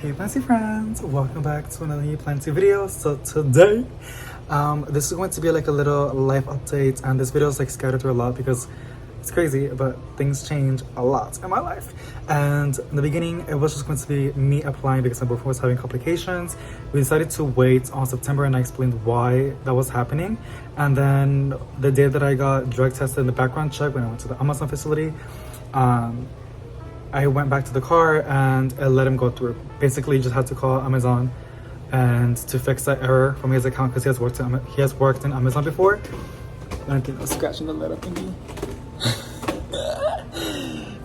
Hey Planty friends, welcome back to another new Planty video. So today, this is going to be like a little life update, and this video is like scattered through a lot because it's crazy, but things change a lot in my life. And in the beginning, it was just going to be me applying because my boyfriend was having complications. We decided to wait on September, and I explained why that was happening. And then the day that I got drug tested in the background check when I went to the Amazon facility, I went back to the car and it let him go through. Basically, you just had to call Amazon and to fix that error from his account because he has worked in Amazon before. I think I was scratching the little thingy.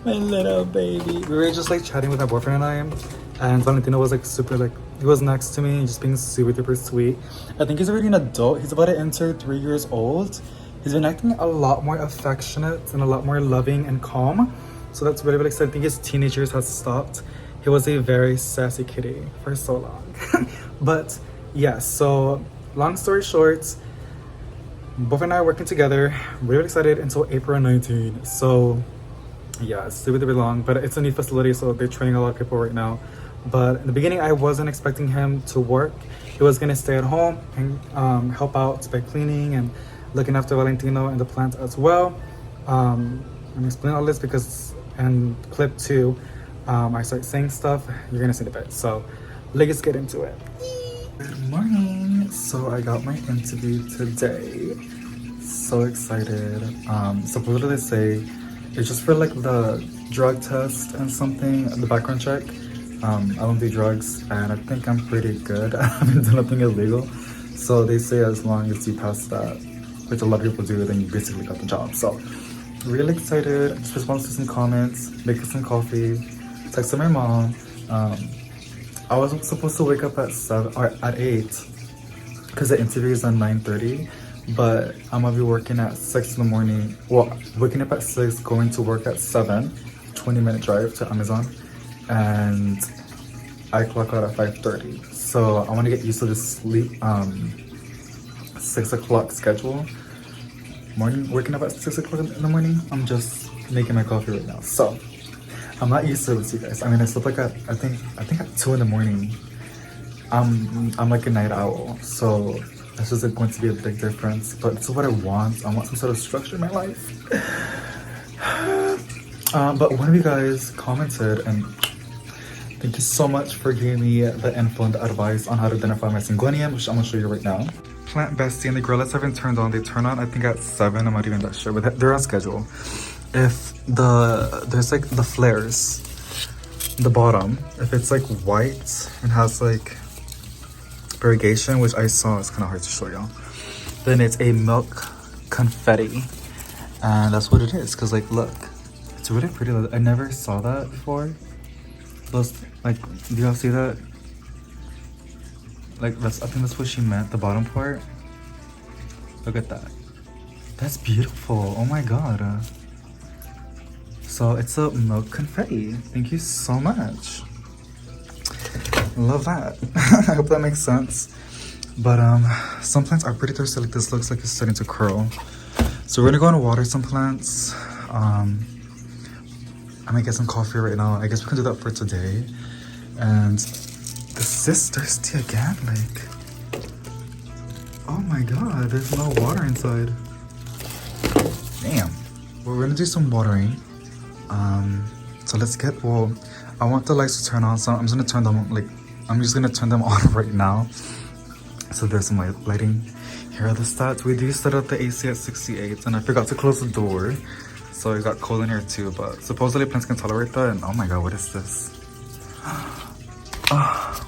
My little baby. We were just like chatting with my boyfriend and and Valentino was like super like, he was next to me, just being super sweet. I think he's already an adult. He's about to enter 3 years old. He's been acting a lot more affectionate and a lot more loving and calm. So that's really exciting. I think his teenage years has stopped. He was a very sassy kitty for so long. But yeah, so long story short, both and I are working together. Really excited until April 19. So yeah, it's super long, but it's a new facility, so they're training a lot of people right now. But in the beginning, I wasn't expecting him to work. He was gonna stay at home and help out by cleaning and looking after Valentino and the plant as well. I'm explaining all this because in clip 2, I start saying stuff. You're gonna see the bit. So let's get into it. Good morning. So I got my interview today. So excited. Supposedly they say it's just for like the drug test and something, the background check. I don't do drugs and I think I'm pretty good. I haven't done nothing illegal. So they say as long as you pass that, which a lot of people do, then you basically got the job. So really excited. Just respond to some comments, making some coffee, texted my mom. I wasn't supposed to wake up at 7 or at 8 because the interview is at 9:30, but I'm gonna be working at 6 in the morning. Well, waking up at 6, going to work at 7, 20-minute drive to Amazon, and I clock out at 5:30. So I want to get used to this 6 o'clock schedule. Waking up at 6 o'clock in the morning. I'm just making my coffee right now, so I'm not used to this, you guys. I mean, I slept like at I think at 2 in the morning. I'm like a night owl, so that's just like going to be a big difference. But it's what I want. I want some sort of structure in my life. But one of you guys commented, and thank you so much for giving me the info and the advice on how to identify my syngonium, which I'm gonna show you right now. Plant Bestie and the grow lights haven't turned on. They turn on I think at 7. I'm not even that sure, but they're on schedule. If there's like the flares, the bottom, if it's like white and has like variegation, which I saw, it's kind of hard to show y'all, then it's a milk confetti, and that's what it is. Cause like look, it's really pretty. I never saw that before. Those, like, do y'all see that? Like, I think that's what she meant, the bottom part. Look at that. That's beautiful. Oh my god. So it's a milk confetti. Thank you so much. Love that. I hope that makes sense. But some plants are pretty thirsty. Like this looks like it's starting to curl. So we're gonna go and water some plants. I'm gonna get some coffee right now. I guess we can do that for today. And this is thirsty again, like, oh my god, there's no water inside. Damn. Well, we're gonna do some watering. So let's get, well, I want the lights to turn on, so I'm just gonna turn them, like, I'm just gonna turn them on right now. So there's some lighting. Here are the stats. We do set up the AC at 68, and I forgot to close the door. So it got cold in here too, but supposedly plants can tolerate that, and oh my god, what is this?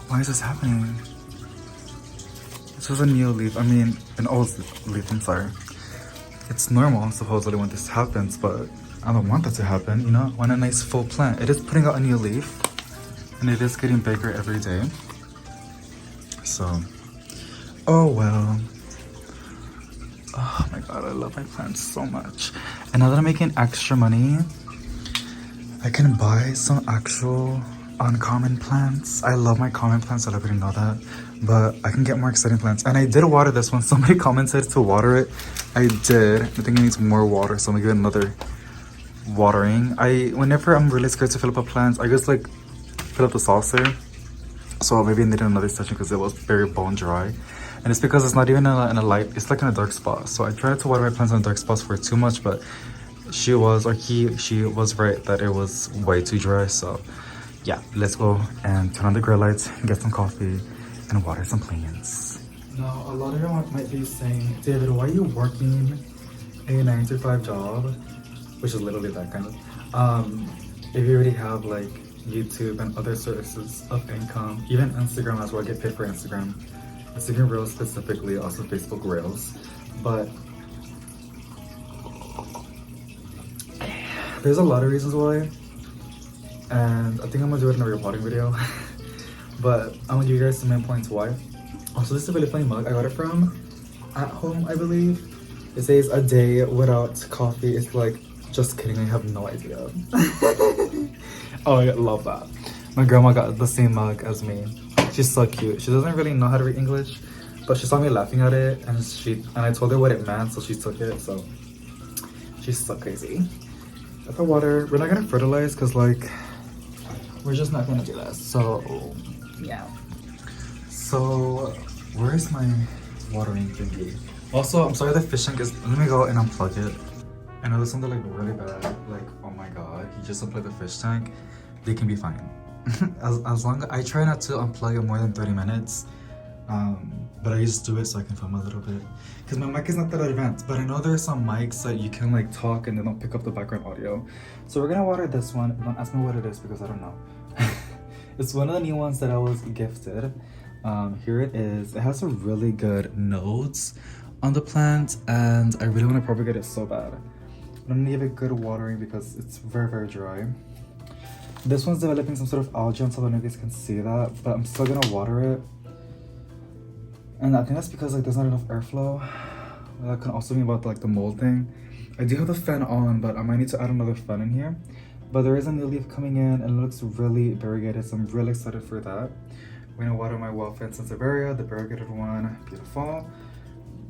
Why is this happening? This was a new leaf. I mean, an old leaf, I'm sorry. It's normal, supposedly, when this happens, but I don't want that to happen, you know? I want a nice full plant. It is putting out a new leaf, and it is getting bigger every day. So, oh well. Oh my god, I love my plants so much. And now that I'm making extra money, I can buy some actual uncommon plants. I love my common plants, I love you know that, but I can get more exciting plants. And I did water this one. Somebody commented to water it. I did. I think it needs more water, so I'm gonna give it another watering. Whenever I'm really scared to fill up a plant, I just like fill up the saucer So maybe I needed another session because it was very bone dry. And it's because it's not even in a light, it's like in a dark spot. So I tried to water my plants in dark spots for too much, but she was right that it was way too dry. So yeah, let's go and turn on the grill lights, get some coffee, and water some plants. Now, a lot of you might be saying, David, why are you working a 9 to 5 job? Which is literally that kind of. If you already have like YouTube and other sources of income, even Instagram as well, I get paid for Instagram Reels specifically, also Facebook Reels. But there's a lot of reasons why, and I think I'm gonna do it in a repotting video. But I'm gonna give you guys some main points why. Also, this is a really funny mug. I got it from At Home, I believe. It says a day without coffee is like, just kidding, I have no idea. Oh, I love that. My grandma got the same mug as me. She's so cute. She doesn't really know how to read English, but she saw me laughing at it, and I told her what it meant, so she took it. So she's so crazy. Got the water. We're not gonna fertilize because like we're just not gonna do that. So yeah. So where's my watering thingy? Also, I'm sorry the fish tank is. Let me go and unplug it. I know this sounded like really bad. Like, oh my god, you just unplug the fish tank. They can be fine. as long as I try not to unplug it more than 30 minutes. But I just do it so I can film a little bit. Because my mic is not that advanced. But I know there are some mics that you can like talk and they don't pick up the background audio. So we're gonna water this one. Don't ask me what it is because I don't know. It's one of the new ones that I was gifted. Here it is. It has some really good notes on the plant, and I really want to propagate it so bad. I'm gonna give it good watering because it's very, very dry. This one's developing some sort of algae, so I don't know if you guys can see that, but I'm still gonna water it. And I think that's because like there's not enough airflow. That can also be about like the mold thing. I do have the fan on, but I might need to add another fan in here. But there is a new leaf coming in and it looks really variegated, so I'm really excited for that. We're gonna water my well-fed Sansevieria, the variegated one, beautiful.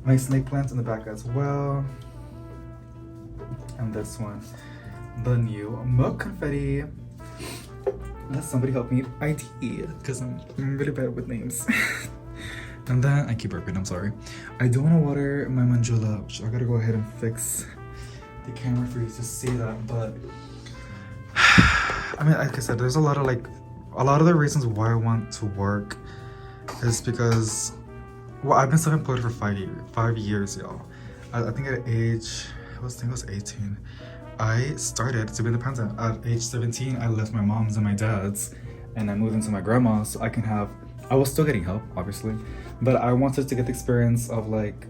My snake plants in the back as well. And this one, the new milk confetti. Let somebody help me ID, because I'm really bad with names. And then, I keep burping, I'm sorry. I do want to water my mandula, which I gotta go ahead and fix the camera for you to see that, but I mean, like I said, there's a lot of the reasons why I want to work is because, well, I've been self-employed for 5 years, y'all. I think at age, I think it was 18. I started to be independent. At age 17, I left my mom's and my dad's, and I moved into my grandma's so I can have, I was still getting help, obviously, but I wanted to get the experience of like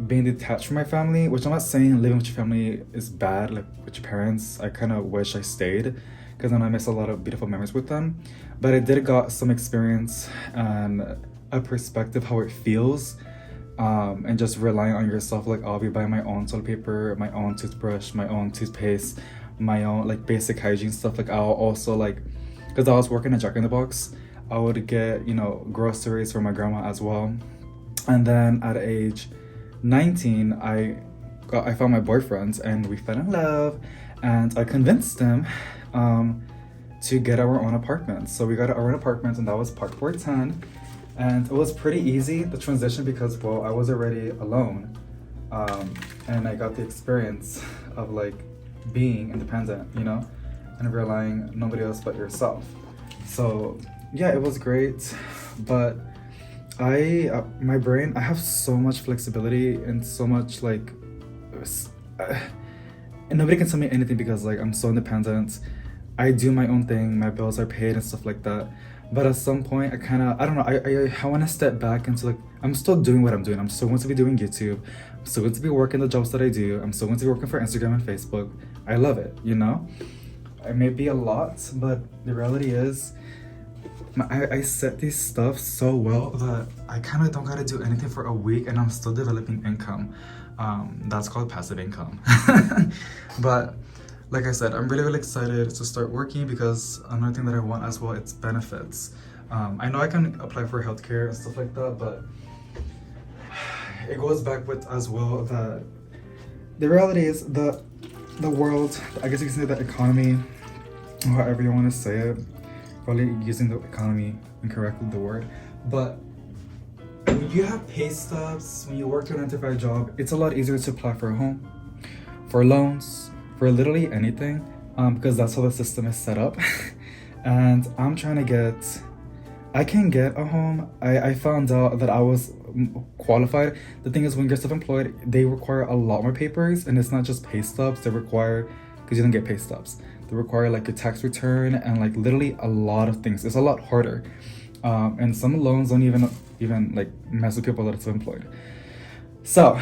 being detached from my family, which I'm not saying living with your family is bad, like with your parents. I kind of wish I stayed because then I miss a lot of beautiful memories with them. But I did got some experience and a perspective how it feels, and just relying on yourself. Like I'll be buying my own toilet paper, my own toothbrush, my own toothpaste, my own like basic hygiene stuff. Like I'll also like, because I was working at Jack in the Box, I would get, you know, groceries for my grandma as well. And then at age 19, I found my boyfriend and we fell in love, and I convinced him to get our own apartment. So we got our own apartment, and that was Park 410. And it was pretty easy, the transition, because, well, I was already alone. And I got the experience of like being independent, you know, and relying on nobody else but yourself. So yeah, it was great. But my brain, I have so much flexibility and so much like, and nobody can tell me anything because like I'm so independent. I do my own thing, my bills are paid and stuff like that. But at some point, I don't know, I want to step back into like, I'm still doing what I'm doing. I'm still going to be doing YouTube. I'm still going to be working the jobs that I do. I'm still going to be working for Instagram and Facebook. I love it, you know? It may be a lot, but the reality is, I set these stuff so well that I kind of don't got to do anything for a week and I'm still developing income. That's called passive income. But like I said, I'm really, really excited to start working because another thing that I want as well, it's benefits. I know I can apply for healthcare and stuff like that, but it goes back with as well that the reality is the world, I guess you can say the economy, however you want to say it, probably using the economy incorrectly the word. But when you have pay stubs, when you work a 9 to 5 job, it's a lot easier to apply for a home, for loans, for literally anything, because that's how the system is set up. And I'm trying to get, I can get a home. I found out that I was qualified. The thing is, when you're self-employed, they require a lot more papers, and it's not just pay stubs. They require, because you don't get pay stubs, they require like your tax return and like literally a lot of things. It's a lot harder, and some loans don't even like mess with people that are self-employed. So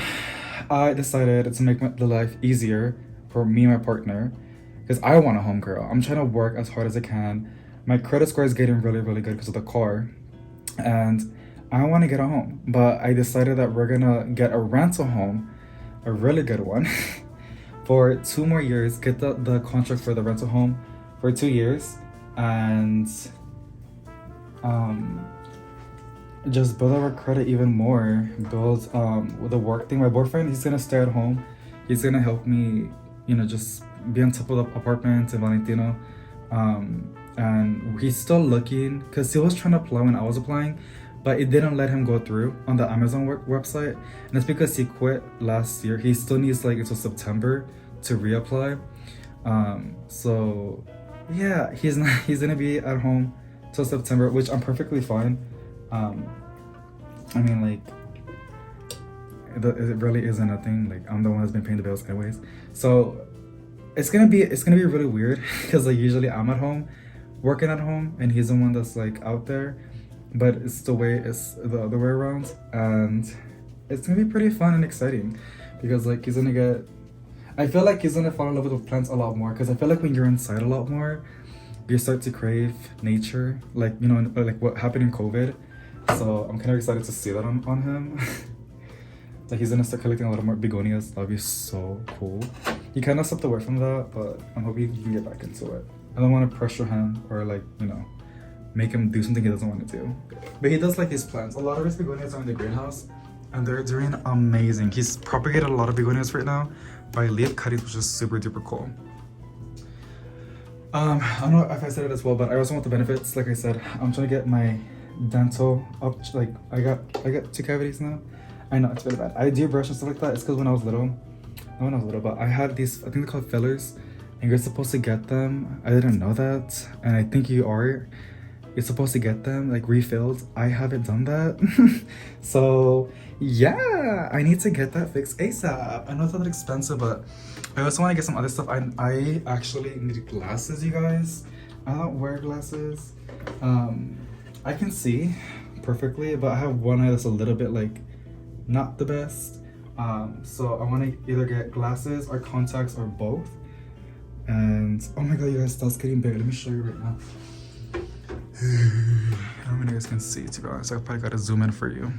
I decided to make the life easier for me and my partner, because I want a home, girl. I'm trying to work as hard as I can. My credit score is getting really, really good because of the car, and I want to get a home. But I decided that we're gonna get a rental home, a really good one, for 2 more years. Get the contract for the rental home for 2 years, and just build our credit even more. Build with the work thing. My boyfriend, he's gonna stay at home. He's gonna help me, just be on top of the apartment in Valentino. And he's still looking, because he was trying to apply when I was applying, but it didn't let him go through on the Amazon website, and it's because he quit last year. He still needs like until September to reapply. So yeah, he's gonna be at home till September, which I'm perfectly fine. I mean, like, it really isn't a thing. Like, I'm the one that's been paying the bills anyways, so it's gonna be really weird, because like usually I'm at home working at home and he's the one that's like out there, but it's the other way around, and it's gonna be pretty fun and exciting, because like I feel like he's gonna fall in love with plants a lot more, because I feel like when you're inside a lot more, you start to crave nature, like like what happened in COVID. So I'm kind of excited to see that on him. Like, he's gonna start collecting a lot more begonias. That'd be so cool. He kind of stepped away from that, but I'm hoping he can get back into it. I don't want to pressure him or like, make him do something he doesn't want to do. But he does like his plants. A lot of his begonias are in the greenhouse, and they're doing amazing. He's propagated a lot of begonias right now by leaf cuttings, which is super duper cool. I don't know if I said it as well, but I also want the benefits. Like I said, I'm trying to get my dental up. Like, I got 2 cavities now. I know, it's really bad. I do brush and stuff like that. It's because when I was little, but I had these, I think they're called fillers, and you're supposed to get them. I didn't know that, and I think you're supposed to get them like refilled. I haven't done that. So yeah, I need to get that fixed ASAP. I know it's not that expensive, but I also want to get some other stuff. I actually need glasses, you guys. I don't wear glasses. I can see perfectly, but I have one eye that's a little bit like not the best. So I want to either get glasses or contacts or both. And oh my god, you guys, that's getting big. Let me show you right now. I don't know if you guys can see, to be honest. I probably gotta zoom in for you.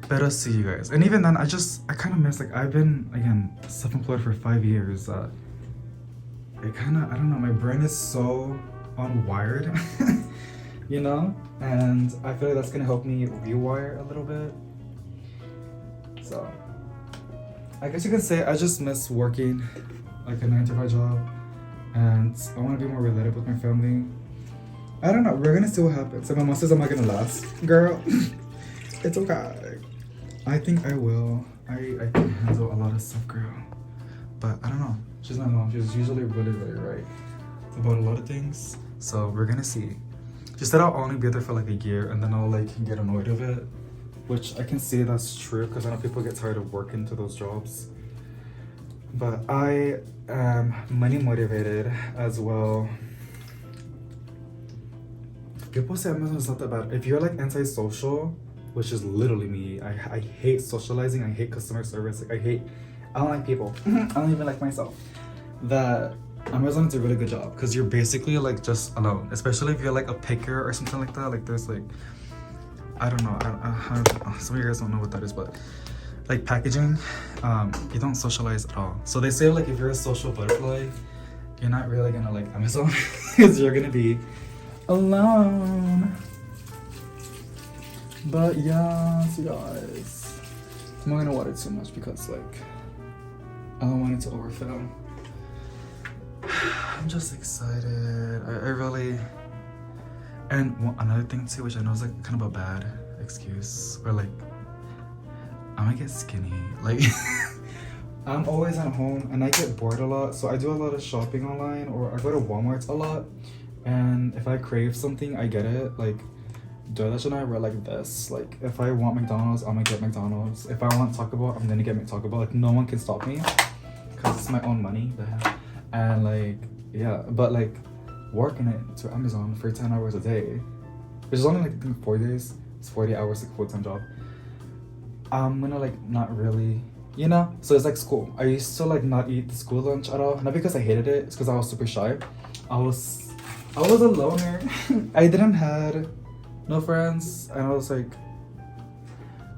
Better see, you guys. And even then, I kind of miss, like, I've been, again, self-employed for 5 years. I don't know, my brain is so unwired, and I feel like that's gonna help me rewire a little bit. So I guess you can say I just miss working like a 9 to 5 job, and I want to be more related with my family. I don't know, we're gonna see what happens. If my mom says I'm not gonna last, girl, it's okay. I think I will. I can handle a lot of stuff, girl. But I don't know. She's my mom. She's usually really, really right about a lot of things. So we're gonna see. She said I'll only be there for like a year, and then I'll like get annoyed of it, which I can see that's true, because I know people get tired of working to those jobs. But I am money motivated as well. People say Amazon is not that bad. If you're like antisocial, which is literally me, I hate socializing, I hate customer service, like I don't like people. I don't even like myself. That Amazon does a really good job, because you're basically like just alone, especially if you're like a picker or something like that. Like there's like, I don't know, some of you guys don't know what that is, but like packaging, you don't socialize at all. So they say like if you're a social butterfly, you're not really gonna like Amazon, because you're gonna be alone. But yeah, so guys, I'm not gonna water too much, because like I don't want it to overfill. I'm just excited. And another thing too, which I know is like kind of a bad excuse, or like I might get skinny. Like I'm always at home and I get bored a lot, so I do a lot of shopping online, or I go to Walmart a lot. And if I crave something, I get it. Like DoorDash and I were like this. Like if I want McDonald's, I'm gonna get McDonald's. If I want Taco Bell, I'm gonna get Taco Bell. Like no one can stop me because it's my own money. The hell. And like yeah, but like working it to Amazon for 10 hours a day, which is only like I think 4 days. It's 40 hours, like full-time job. I'm gonna like not really, you know. So it's like school. I used to like not eat the school lunch at all. Not because I hated it. It's because I was super shy. I was a loner. I didn't had no friends, and I was like,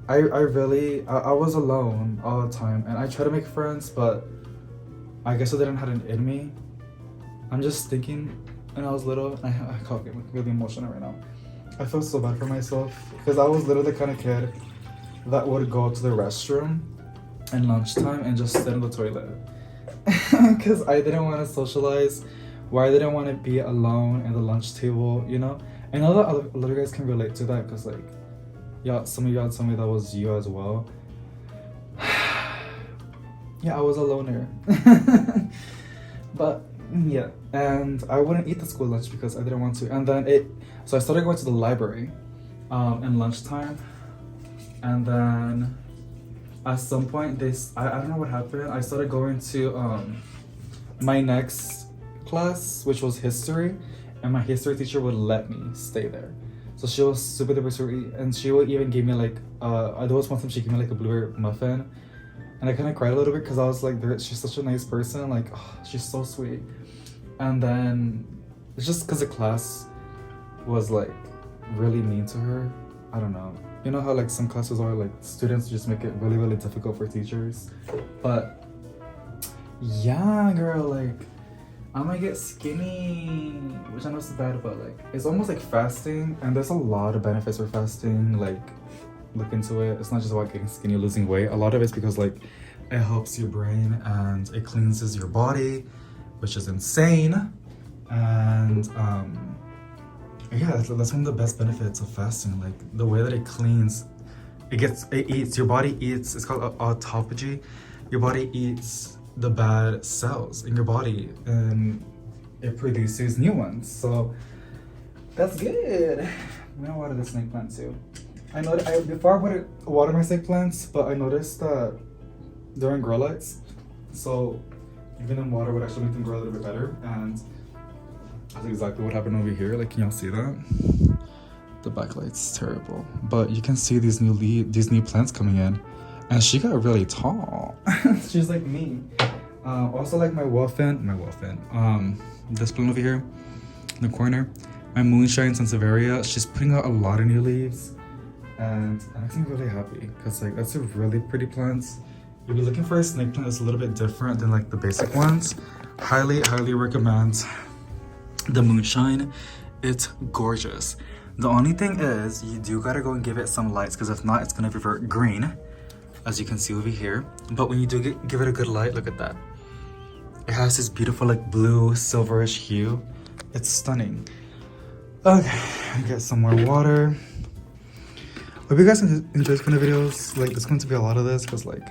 I was alone all the time, and I tried to make friends, but I guess I didn't have it in me. I'm just thinking, when I was little, I can't get really emotional right now. I feel so bad for myself because I was literally the kind of kid that would go to the restroom in lunchtime and just sit in the toilet because I didn't want to socialize, or I didn't want to be alone at the lunch table, you know. I know that a lot of guys can relate to that because like, yeah, some of y'all told me that was you as well. Yeah, I was a loner. But yeah, and I wouldn't eat the school lunch because I didn't want to. And then so I started going to the library in lunchtime, and then at some point I don't know what happened. I started going to my next class, which was history, and my history teacher would let me stay there. So she was super duper sweet, and she would even give me like there was one time she gave me like a blueberry muffin, and I kind of cried a little bit because I was like, she's such a nice person, like oh, she's so sweet. And then it's just because the class was like really mean to her. I don't know. You know how like some classes are like students just make it really really difficult for teachers. But yeah, girl, like I might get skinny, which I know is bad, but like it's almost like fasting, and there's a lot of benefits for fasting. Like look into it. It's not just about getting skinny, losing weight. A lot of it's because like it helps your brain and it cleanses your body, which is insane. And yeah, that's one of the best benefits of fasting. Like the way that it cleans, it eats, your body eats, it's called autophagy. Your body eats the bad cells in your body and it produces new ones. So that's good. I'm gonna water the snake plant too. I know that before I would water my snake plants, but I noticed that they're in grow lights. So giving them water would actually make them grow a little bit better. And that's exactly what happened over here. Like, can y'all see that? The backlight's terrible, but you can see these new plants coming in, and she got really tall. She's like me. Also, like my wolfen. This plant over here in the corner, my moonshine sansevieria. She's putting out a lot of new leaves, and that makes me really happy because like that's a really pretty plant. If you're looking for a snake plant that's a little bit different than like the basic ones, highly recommend the moonshine. It's gorgeous. The only thing is you do gotta go and give it some lights, because if not it's gonna revert green, as you can see over here. But when you do give it a good light, look at that. It has this beautiful like blue silverish hue. It's stunning. Okay, get some more water. Hope you guys enjoy this kind of videos. Like there's going to be a lot of this because like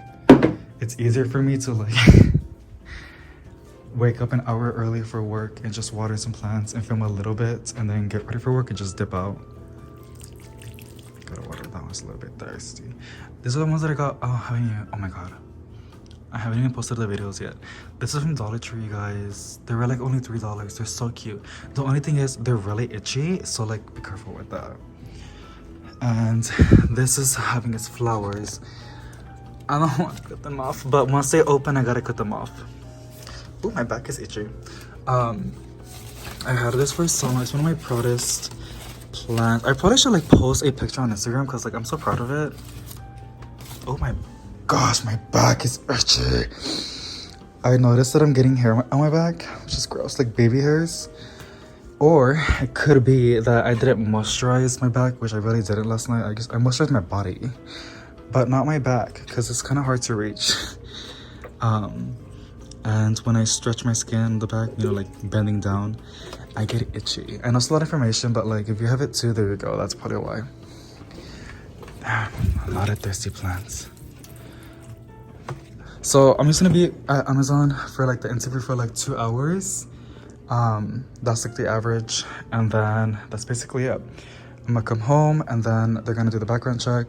it's easier for me to like wake up an hour early for work and just water some plants and film a little bit and then get ready for work and just dip out. Gotta water that one's a little bit thirsty. These are the ones that I got. Oh my god, I haven't even posted the videos yet. This is from Dollar Tree, guys. They were like only $3. They're so cute. The only thing is they're really itchy, so like be careful with that. And this is having its flowers. I don't want to cut them off, but once they open, I gotta cut them off. Oh, my back is itchy. I had this for so long. It's one of my proudest plants. I probably should like post a picture on Instagram because like I'm so proud of it. Oh my gosh, my back is itchy. I noticed that I'm getting hair on my back, which is gross, like baby hairs. Or it could be that I didn't moisturize my back, which I really didn't last night. I moisturized my body, but not my back because it's kind of hard to reach. And when I stretch my skin, the back, you know, like bending down, I get itchy. I know it's a lot of information, but like if you have it too, there you go. That's probably why. Damn, a lot of thirsty plants. So I'm just gonna be at Amazon for like the interview for like 2 hours. That's like the average, and then that's basically it. I'm gonna come home, and then they're gonna do the background check,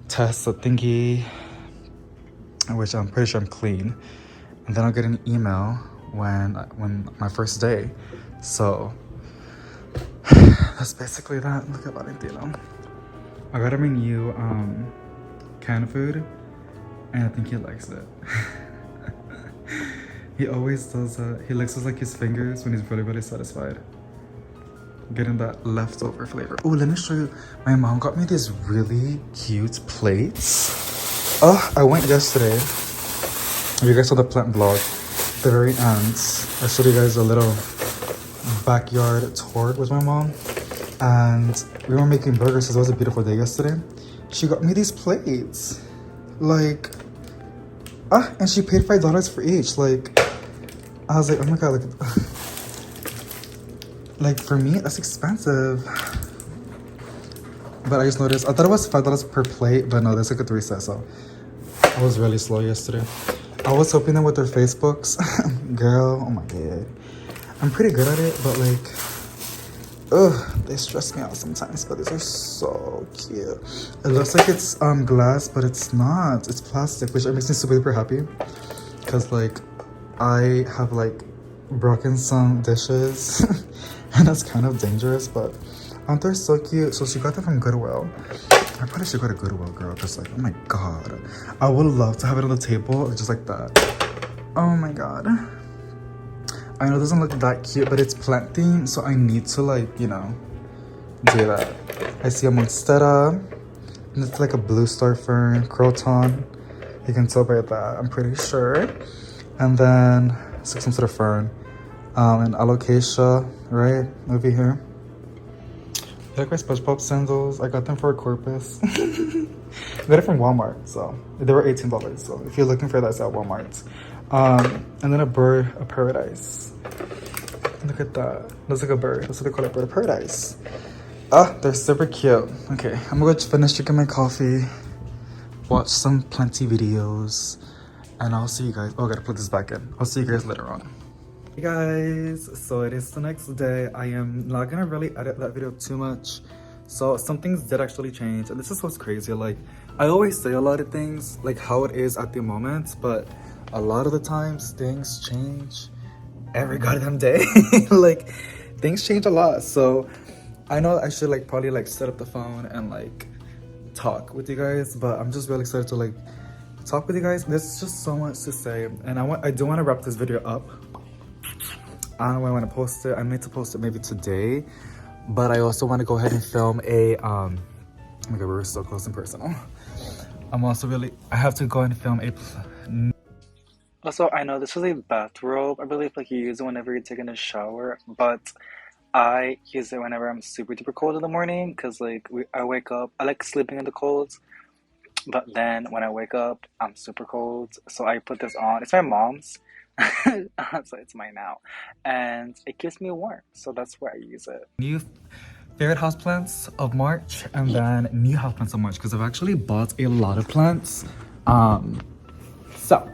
test the thingy, which I'm pretty sure I'm clean, and then I'll get an email when my first day. So that's basically that. Look at Valentino. I got him a new canned food, and I think he likes it. He always does that. He licks like his fingers when he's really, really satisfied. Getting that leftover flavor. Oh, let me show you. My mom got me these really cute plates. Oh, I went yesterday. You guys saw the plant vlog. The very end, I showed you guys a little backyard tour with my mom. And we were making burgers because it was a beautiful day yesterday. She got me these plates. Like, and she paid $5 for each. Like, I was like, oh my god, like for me, that's expensive. But I just noticed, I thought it was $5 per plate, but no, that's like a 3 set, so I was really slow yesterday. I was hoping that with their Facebooks, girl, oh my god. I'm pretty good at it, but like, they stress me out sometimes, but these are so cute. It looks like it's glass, but it's not. It's plastic, which makes me super happy. Cause like, I have like broken some dishes, and that's kind of dangerous, but aren't they so cute? So she got them from Goodwill. I probably should go to Goodwill, girl. Just like, oh my god. I would love to have it on the table, just like that. Oh my god. I know it doesn't look that cute, but it's plant themed, so I need to like, you know, do that. I see a monstera, and it's like a blue star fern, croton. You can tell by that, I'm pretty sure. And then it's like some sort of fern. And alocasia, right, over here. I like my SpongeBob sandals. I got them for a Corpus. I got it from Walmart, so they were $18. So if you're looking for that, it's at Walmart. And then a bird of paradise. Look at that. Looks like a bird. That's what they call it, bird of paradise. They're super cute. Okay, I'm gonna go finish drinking my coffee, watch some plenty videos, and I'll see you guys. Oh, I gotta put this back in. I'll see you guys later on. Hey guys, so it is the next day. I am not gonna really edit that video too much. So some things did actually change, and this is what's crazy. Like, I always say a lot of things like how it is at the moment, but a lot of the times things change every goddamn day. Like, things change a lot. So I know I should like probably like set up the phone and like talk with you guys, but I'm just really excited to like talk with you guys. There's just so much to say, and I do want to wrap this video up. I don't know when I want to post it. I need to post it maybe today, but I also want to go ahead and film a oh my god, we're so close and personal. I have to go and film a also, I know this is a bathrobe. I believe like you use it whenever you're taking a shower, but I use it whenever I'm super duper cold in the morning, because like I wake up, I like sleeping in the cold, but then when I wake up I'm super cold, so I put this on. It's my mom's. So it's mine now, and it keeps me warm, so that's why I use it. New favorite houseplants of March, and then new houseplants of March, because I've actually bought a lot of plants. So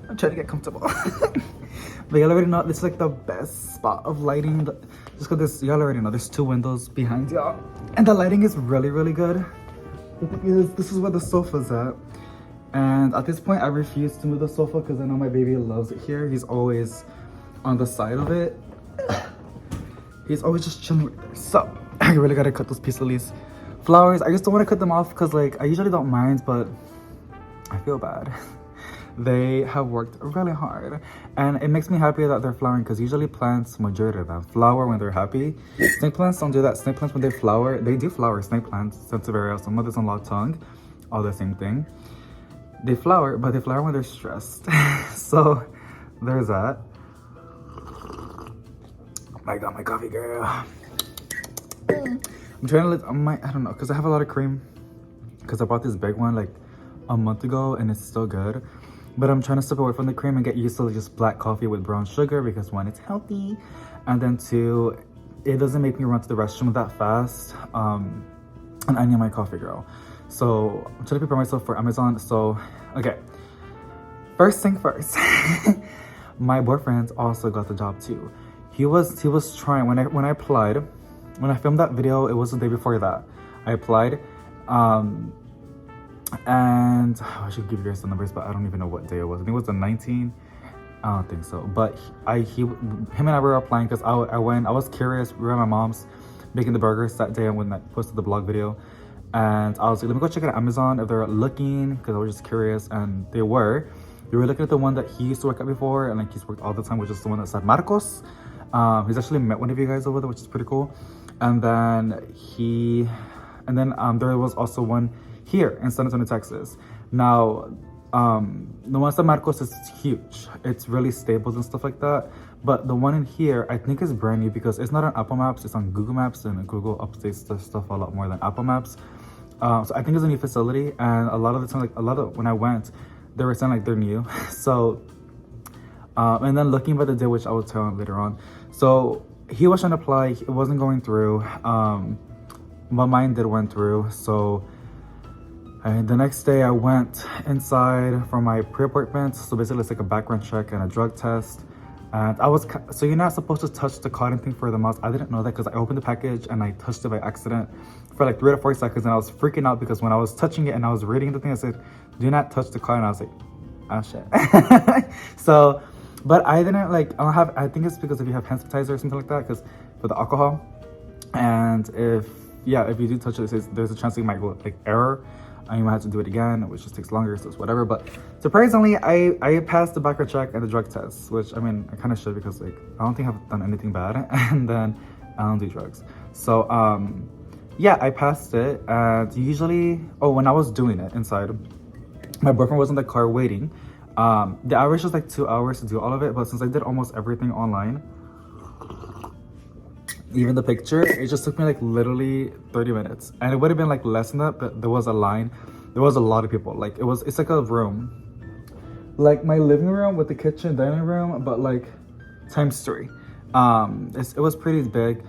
I'm trying to get comfortable. But y'all already know this is like the best spot of lighting. Just because y'all already know there's 2 windows behind y'all, and the lighting is really, really good. The thing is, this is where the sofa's at. And at this point, I refuse to move the sofa because I know my baby loves it here. He's always on the side of it. He's always just chilling right there. So, I really gotta cut those pieces of these flowers. I just don't want to cut them off because like, I usually don't mind, but I feel bad. They have worked really hard. And it makes me happy that they're flowering, because usually plants, majority of them, flower when they're happy. Snake plants don't do that. Snake plants, when they flower, they do flower. Snake plants, Sansevieria, some others on Long Tongue, all the same thing. They flower, but they flower when they're stressed. So there's that. Oh my god, my coffee, girl. I'm trying to I don't know, because I have a lot of cream, because I bought this big one like a month ago and it's still good. But I'm trying to step away from the cream and get used to just black coffee with brown sugar because one, it's healthy, and then two, it doesn't make me run to the restroom that fast. And I need my coffee, girl. So I'm trying to prepare myself for Amazon. So, okay. First thing first, my boyfriend also got the job too. He was trying when I applied, when I filmed that video, it was the day before that. I applied, and I should give you guys the numbers, but I don't even know what day it was. I think it was the 19th. I don't think so. But him and I were applying because I was curious. We were at my mom's making the burgers that day when I posted the blog video, and I was like, let me go check it out Amazon if they're looking, because I was just curious, and they were. We were looking at the one that he used to work at before, and like he's worked all the time, which is the one that said Marcos. He's actually met one of you guys over there, which is pretty cool. And then there was also one here in San Antonio, Texas. Now, the one that Marcos is huge. It's really stable and stuff like that. But the one in here, I think is brand new because it's not on Apple Maps, it's on Google Maps, and Google updates the stuff a lot more than Apple Maps. So I think it's a new facility, and a lot of the time, when I went, they were saying like they're new. So, and then looking by the day, which I will tell him later on. So he was trying to apply, it wasn't going through, but mine went through. So the next day I went inside for my pre-appointment. So basically it's like a background check and a drug test. And so you're not supposed to touch the cotton thing for the mouse. I didn't know that because I opened the package and I touched it by accident for like 3 to 4 seconds, and I was freaking out because when I was touching it and I was reading the thing, I said, do not touch the cotton. I was like, oh shit. So, but I didn't I think it's because if you have hand sanitizer or something like that, because for the alcohol, and if you do touch it, there's a chance you might go like error, and you might have to do it again, which just takes longer, so it's whatever. But surprisingly, I passed the background check and the drug test, which I mean, I kind of should, because like I don't think I've done anything bad, and then I don't do drugs. So yeah, I passed it. And usually, when I was doing it inside, my boyfriend was in the car waiting. The average was like 2 hours to do all of it, but since I did almost everything online, even the picture, it just took me like literally 30 minutes. And it would have been like less than that, but there was a line. There was a lot of people. Like it's like a room, like my living room with the kitchen, dining room, but like times 3. It was pretty big,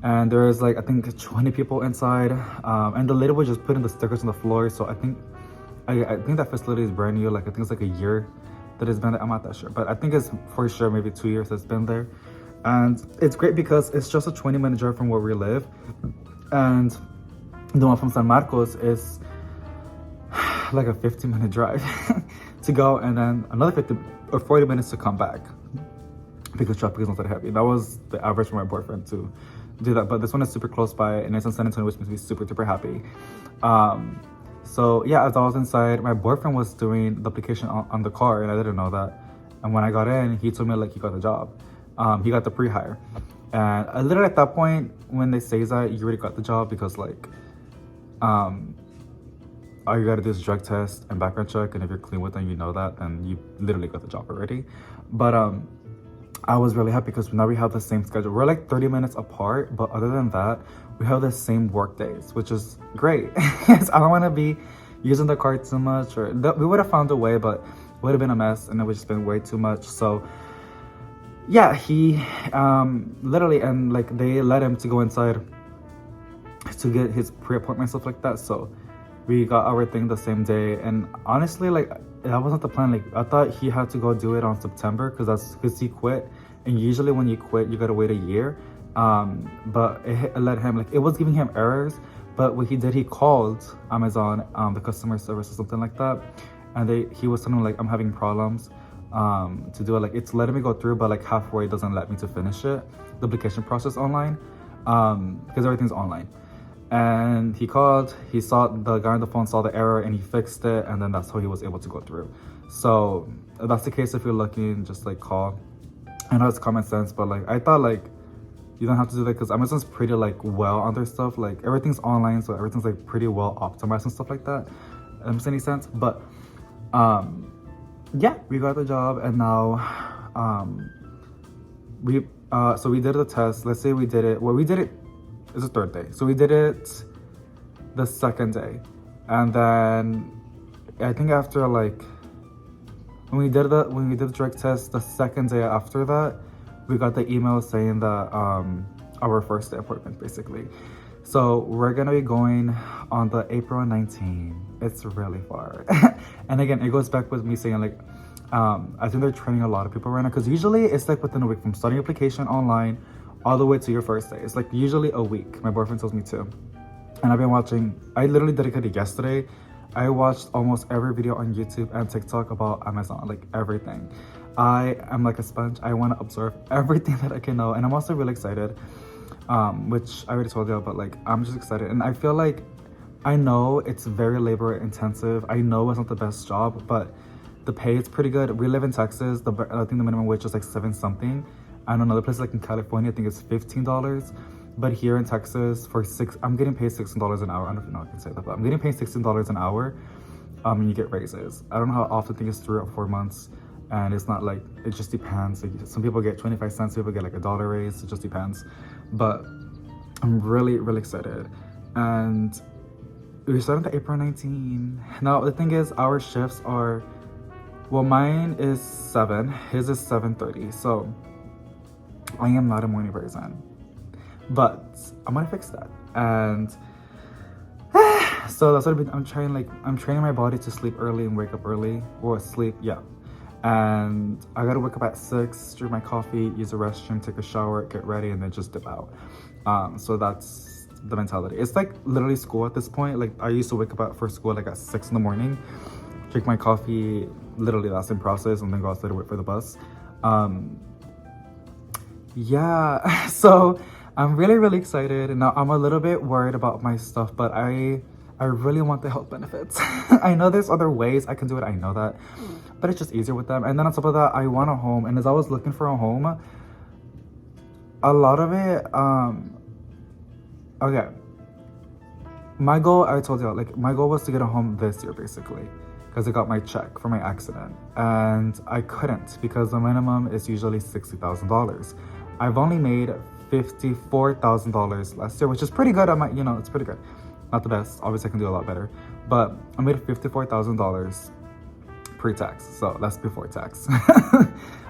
and there was like I think 20 people inside. And the lady was just putting the stickers on the floor. So I think that facility is brand new. Like I think it's like a year that it's been there. I'm not that sure, but I think it's for sure maybe 2 years it's been there. And it's great because it's just a 20-minute drive from where we live, and the one from San Marcos is like a 15-minute drive to go, and then another 50 or 40 minutes to come back because traffic is not that heavy. That was the average for my boyfriend to do that. But this one is super close by, and it's in San Antonio, which makes me super, super happy. So yeah, as I was inside, my boyfriend was doing the application on the car, and I didn't know that. And when I got in, he told me like he got the job. He got the pre-hire. And literally at that point, when they say that, you already got the job, because like all you gotta do is drug test and background check, and if you're clean with them, you know that, then you literally got the job already. But I was really happy because now we have the same schedule. We're like 30 minutes apart, but other than that, we have the same work days, which is great. I don't want to be using the car too much, or we would have found a way, but it would have been a mess, and it would just been way too much. So yeah, he literally, and like they let him to go inside to get his pre-appointment, stuff like that. So we got our thing the same day, and honestly, like that wasn't the plan. Like I thought he had to go do it on September because he quit, and usually when you quit, you gotta wait a year. But it let him, like it was giving him errors. But what he did, he called Amazon, the customer service or something like that, and he was telling them like, I'm having problems to do it. Like it's letting me go through, but like halfway it doesn't let me to finish it, the application process online, because everything's online. And he called, he saw the guy on the phone, saw the error, and he fixed it, and then that's how he was able to go through. So if that's the case, if you're looking, just like call. I know it's common sense, but like I thought like you don't have to do that because Amazon's pretty like well on their stuff. Like everything's online, so everything's like pretty well optimized and stuff like that. That makes any sense? But yeah, we got the job, and now so we did the test. Let's say we did it. Well, we did it. It's the 3rd day, so we did it the 2nd day, and then I think after like when we did the drug test, the second day after that, we got the email saying that our first day appointment basically. So we're gonna be going on the April 19th. It's really far. And again, it goes back with me saying like, I think they're training a lot of people right now, because usually it's like within a week from starting application online all the way to your first day. It's like usually a week. My boyfriend tells me too. And I've been watching, I literally dedicated yesterday. I watched almost every video on YouTube and TikTok about Amazon, like everything. I am like a sponge. I want to absorb everything that I can know. And I'm also really excited, which I already told you, but like, I'm just excited. And I feel like, I know it's very labor intensive. I know it's not the best job, but the pay is pretty good. We live in Texas. I think the minimum wage is like 7 something. I know another place like in California, I think it's $15. But here in Texas, I'm getting paid $16 an hour. I don't know if you know I can say that, but I'm getting paid $16 an hour. And you get raises. I don't know how often, I think it's 3 or 4 months. And it's not like, it just depends. Like, some people get 25 cents, people get like $1 raise. It just depends. But I'm really, really excited. And we started on April 19. Now, the thing is, our shifts are, well, mine is 7, his is 7:30. So I am not a morning person. But I'm gonna fix that. And so that's what I'm training my body to sleep early and wake up early. Or sleep, yeah. And I gotta wake up at 6, drink my coffee, use the restroom, take a shower, get ready, and then just dip out. So that's the mentality. It's like literally school at this point. Like I used to wake up for school like at 6 in the morning, drink my coffee, literally that same process, and then go outside to wait for the bus. Yeah, so I'm really, really excited. And now I'm a little bit worried about my stuff, but I really want the health benefits. I know there's other ways I can do it, I know that, but it's just easier with them. And then on top of that, I want a home. And as I was looking for a home, a lot of it, okay. My goal, I told you, like my goal was to get a home this year basically, because I got my check for my accident. And I couldn't, because the minimum is usually $60,000. I've only made $54,000 last year, which is pretty good. It's pretty good. Not the best. Obviously, I can do a lot better. But I made $54,000 pre-tax. So that's before tax.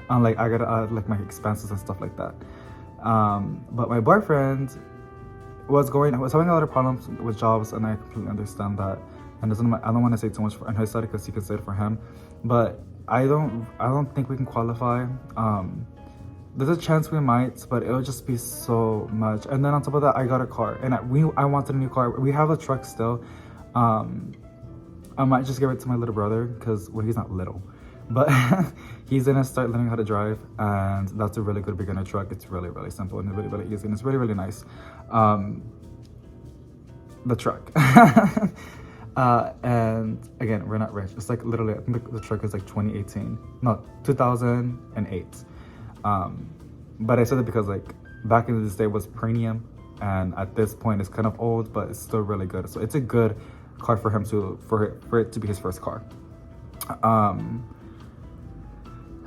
Like I gotta add like my expenses and stuff like that. But my boyfriend was having a lot of problems with jobs, and I completely understand that. And I don't want to say too much on his side, because he can say it for him. But I don't think we can qualify. There's a chance we might, but it'll just be so much. And then on top of that, I got a car, and I wanted a new car. We have a truck still. I might just give it to my little brother, because, well, he's not little, but he's gonna start learning how to drive, and that's a really good beginner truck. It's really, really simple and really, really easy, and it's really, really nice. The truck. And again, we're not rich. It's like literally, I think the truck is like 2018, no, 2008. But I said it because like back in this day was premium, and at this point it's kind of old, but it's still really good. So it's a good car for him for it to be his first car.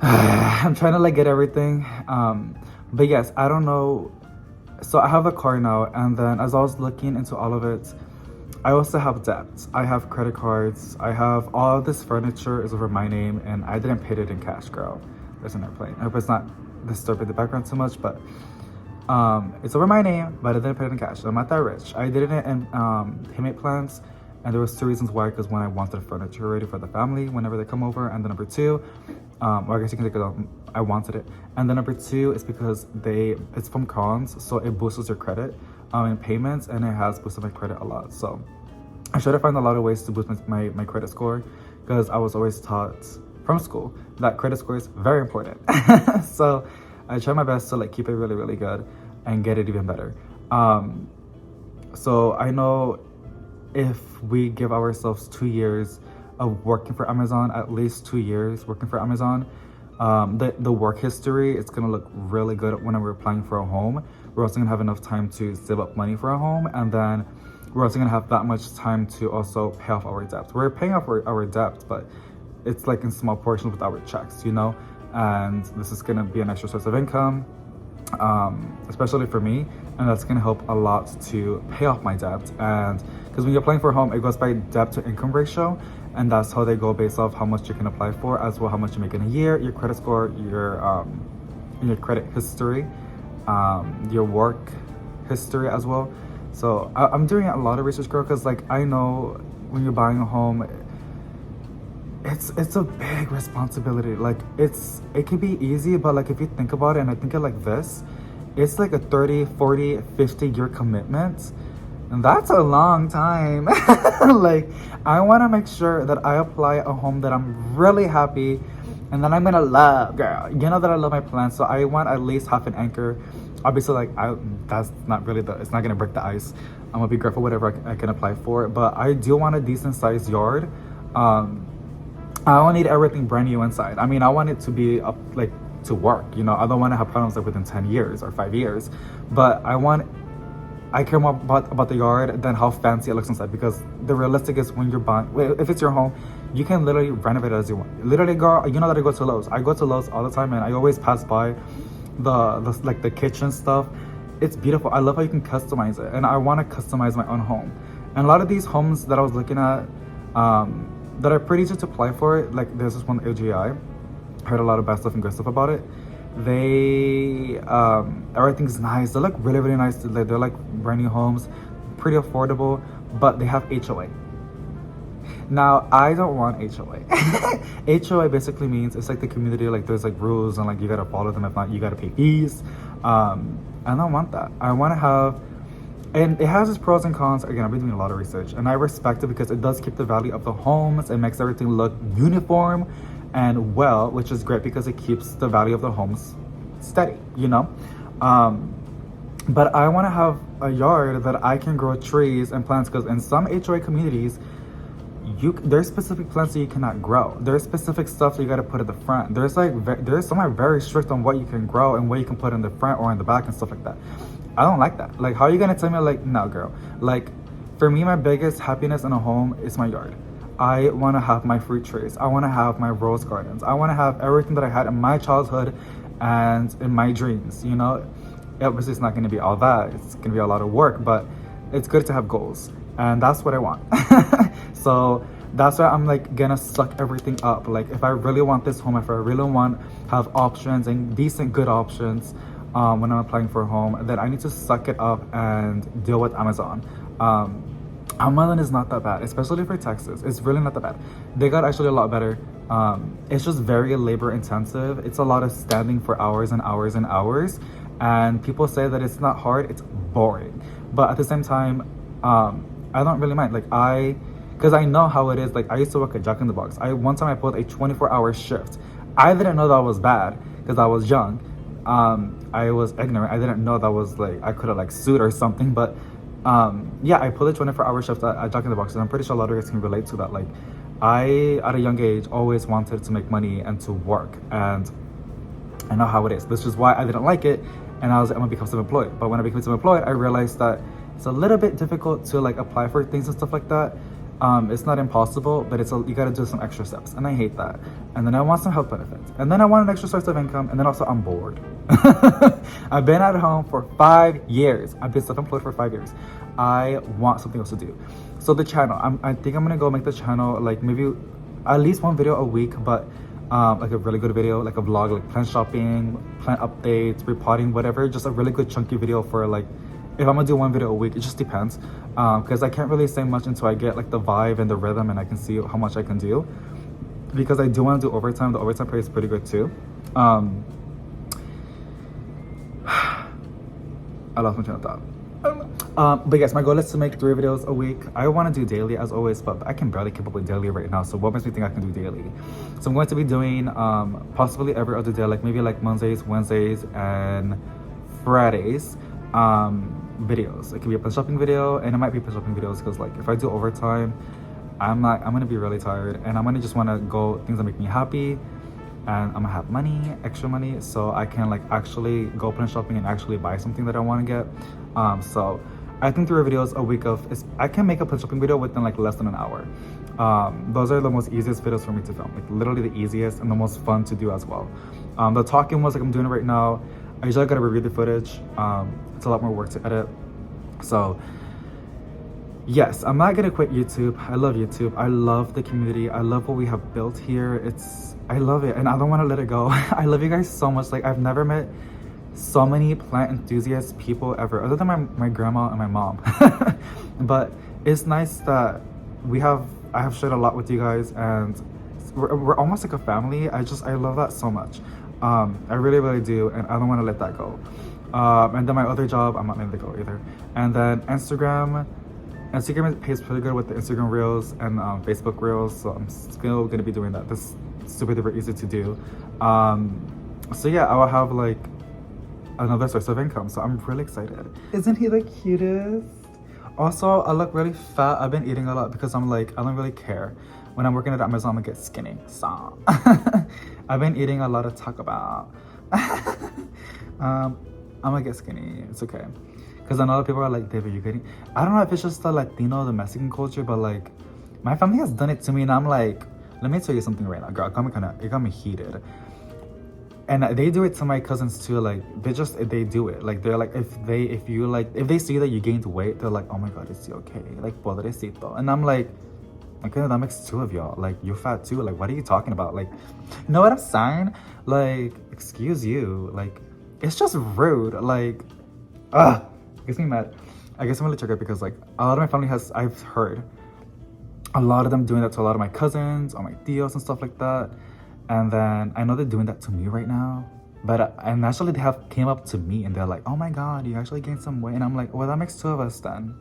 I'm trying to like get everything. But yes, I don't know. So I have a car now, and then as I was looking into all of it, I also have debts. I have credit cards. I have all this furniture is over my name, and I didn't pay it in cash, girl. There's an airplane. I hope it's not disturbing the background too much, but it's over my name, but I didn't pay it in cash. I'm not that rich. I did it in payment plans, and there was 2 reasons why. Because one, I wanted furniture ready for the family whenever they come over, and then number 2, or I guess you can take it off. I wanted it, and then number 2 is because it's from Cons, so it boosts your credit in payments, and it has boosted my credit a lot. So I try to find a lot of ways to boost my credit score, because I was always taught from school that credit score is very important. So I try my best to like keep it really, really good and get it even better. So I know if we give ourselves 2 years of working for Amazon, at least 2 years working for Amazon, the work history, it's gonna look really good when we're applying for a home. We're also gonna have enough time to save up money for a home, and then we're also gonna have that much time to also pay off our debt. We're paying off our debt, but it's like in small portions with our checks, and this is gonna be an extra source of income, especially for me, and that's gonna help a lot to pay off my debt. And because when you're applying for a home, it goes by debt to income ratio, and that's how they go based off how much you can apply for, as well how much you make in a year, your credit score, your credit history, your work history as well. So I'm doing a lot of research, girl, because like I know when you're buying a home, it's a big responsibility. Like it can be easy, but like if you think about it, and I think it like this, it's like a 30, 40, 50-year commitment. And that's a long time. Like, I want to make sure that I apply a home that I'm really happy and that I'm going to love, girl. You know that I love my plants, so I want at least half an acre. Obviously, like, that's not really it's not going to break the ice. I'm going to be grateful whatever I can apply for. But I do want a decent-sized yard. I don't need everything brand new inside. I mean, I want it to be, like, to work. You know, I don't want to have problems, like, within 10 years or 5 years. But I care more about the yard than how fancy it looks inside, because the realistic is when you're buying, if it's your home, you can literally renovate it as you want. Literally, girl, you know that I go to Lowe's. I go to Lowe's all the time, and I always pass by the kitchen stuff. It's beautiful. I love how you can customize it, and I want to customize my own home. And a lot of these homes that I was looking at, that are pretty easy to apply for, like there's this one AGI. Heard a lot of bad stuff and good stuff about it. They everything's nice. They look really, really nice. They're like brand new homes, pretty affordable, but they have HOA. Now I don't want HOA. HOA basically means it's like the community, like there's like rules and like you gotta follow them. If not, you gotta pay fees. I don't want that. I want to have, and it has its pros and cons. Again, I've been doing a lot of research, and I respect it because it does keep the value of the homes. It makes everything look uniform and well, which is great because it keeps the value of the homes steady, you know. But I want to have a yard that I can grow trees and plants, because in some HOA communities, there's specific plants that you cannot grow. There's specific stuff that you got to put at the front. There's some are very strict on what you can grow and what you can put in the front or in the back and stuff like that. I don't like that. Like, how are you gonna tell me, like, no, girl? Like, for me, my biggest happiness in a home is my yard. I want to have my fruit trees. I want to have my rose gardens. I want to have everything that I had in my childhood and in my dreams, you know. Obviously, it's not going to be all that. It's going to be a lot of work, but it's good to have goals. And that's what I want. So that's why I'm like going to suck everything up. Like, if I really want this home, if I really want to have options and decent, good options when I'm applying for a home, then I need to suck it up and deal with Amazon. Amazon is not that bad, especially for Texas. It's really not that bad. They got actually a lot better. It's just very labor intensive. It's a lot of standing for hours and hours and hours. And people say that it's not hard, it's boring. But at the same time, I don't really mind. Like, because I know how it is. Like, I used to work at Jack in the Box. One time I pulled a 24-hour shift. I didn't know that was bad because I was young. I was ignorant. I didn't know that was like, I could have like sued or something, but yeah, I pulled a 24-hour shift at Jack in the Box, and I'm pretty sure a lot of guys can relate to that. Like, I, at a young age, always wanted to make money and to work, and I know how it is. This is why I didn't like it, and I was like, I'm gonna become self-employed. But when I became self-employed, I realized that it's a little bit difficult to like apply for things and stuff like that. It's not impossible, but you gotta do some extra steps, and I hate that. And then I want some health benefits, and then I want an extra source of income, and then also I'm bored. I've been at home for 5 years. I've been self-employed for 5 years. I want something else to do. So the channel, I think I'm gonna go make the channel like maybe at least one video a week, but like a really good video, like a vlog, like plant shopping, plant updates, repotting, whatever. Just a really good chunky video for like, if I'm gonna do one video a week, it just depends. Because I can't really say much until I get like the vibe and the rhythm, and I can see how much I can do. Because I do want to do overtime. The overtime pay is pretty good too. I lost my train of thought. But yes, my goal is to make 3 videos a week. I want to do daily as always, but I can barely keep up with daily right now. So what makes me think I can do daily? So I'm going to be doing possibly every other day, like maybe like Mondays, Wednesdays, and Fridays videos. It could be a plant shopping video, and it might be plant shopping videos because like if I do overtime, I'm gonna be really tired, and I'm gonna just want to go things that make me happy, and I'm gonna have money, extra money, so I can like actually go plant shopping and actually buy something that I want to get. So I think 3 videos a week I can make a plant shopping video within like less than an hour. Those are the most easiest videos for me to film, like literally the easiest and the most fun to do as well. The talking was like I'm doing it right now. I usually gotta review the footage. It's a lot more work to edit. So I think 3 videos a week a week, I can make a plant shopping video within like less than an hour. Those are the most easiest videos for me to film, like literally the easiest and the most fun to do as well. The talking was like I'm doing it right now. I usually gotta review the footage. It's a lot more work to edit. So yes, I'm not gonna quit YouTube. I love YouTube. I love the community. I love what we have built here. I love it, and I don't want to let it go. I love you guys so much. Like, I've never met so many plant enthusiast people ever, other than my grandma and my mom. But it's nice that I have shared a lot with you guys, and we're almost like a family. I love that so much. I really, really do, and I don't want to let that go. And then my other job, I'm not letting it go either. And then Instagram pays pretty good with the Instagram Reels and Facebook Reels, so I'm still gonna be doing that. This is super duper easy to do. So yeah, I will have like another source of income, so I'm really excited. Isn't he the cutest? Also, I look really fat. I've been eating a lot because I'm like, I don't really care. When I'm working at Amazon, I'm gonna get skinny. So I've been eating a lot of Taco Bell. I'm gonna get skinny. It's okay. Because I know that people are like, David, you're getting... I don't know if it's just the Latino, the Mexican culture, but like, my family has done it to me, and I'm like, let me tell you something right now, girl. It got me heated. And they do it to my cousins too. Like, they do it. Like, they're like, if they see that you gained weight, they're like, oh my god, is he okay? Like, pobrecito. And I'm like, okay, that makes two of y'all. Like, you're fat too. Like, what are you talking about? Like, you know what I'm saying? Like, excuse you. Like, it's just rude. Like, it gets me mad. I guess I'm really triggered because like a lot of my family I've heard a lot of them doing that to a lot of my cousins or my tios and stuff like that. And then I know they're doing that to me right now. But and actually they have came up to me and they're like, oh my god, you actually gained some weight. And I'm like, well, that makes two of us then.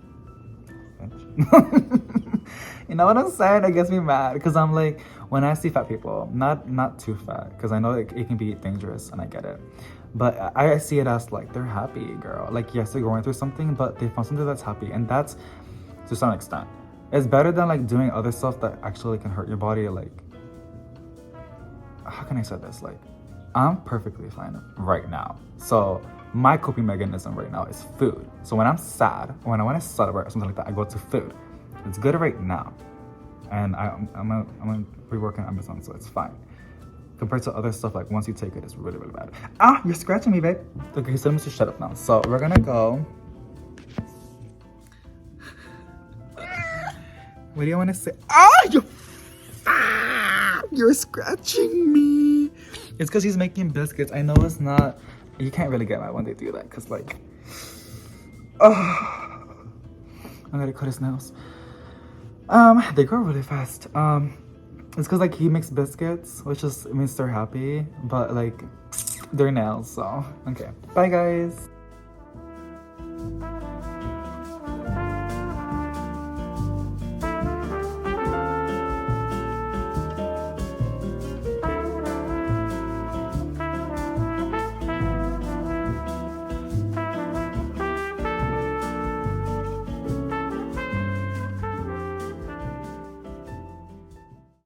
You know what I'm saying? It gets me mad because I'm like, when I see fat people, not too fat, because I know it can be dangerous and I get it. But I see it as like, they're happy, girl. Like, yes, they're going through something, but they found something that's happy. And that's, to some extent, it's better than like doing other stuff that actually can hurt your body. Like, how can I say this? Like, I'm perfectly fine right now. So my coping mechanism right now is food. So when I'm sad, when I want to celebrate or something like that, I go to food. It's good right now. And I'm gonna be working on Amazon, so it's fine. Compared to other stuff, like once you take it, it's really, really bad. Ah, you're scratching me, babe. Okay, so let me just shut up now. So we're gonna go. What do you want to say? You're scratching me. It's because he's making biscuits. I know it's not. You can't really get mad when they do that, cause like, I'm gonna cut his nails. They grow really fast. It's because like he makes biscuits, which just means they're happy, but like they're nails. So okay, bye guys.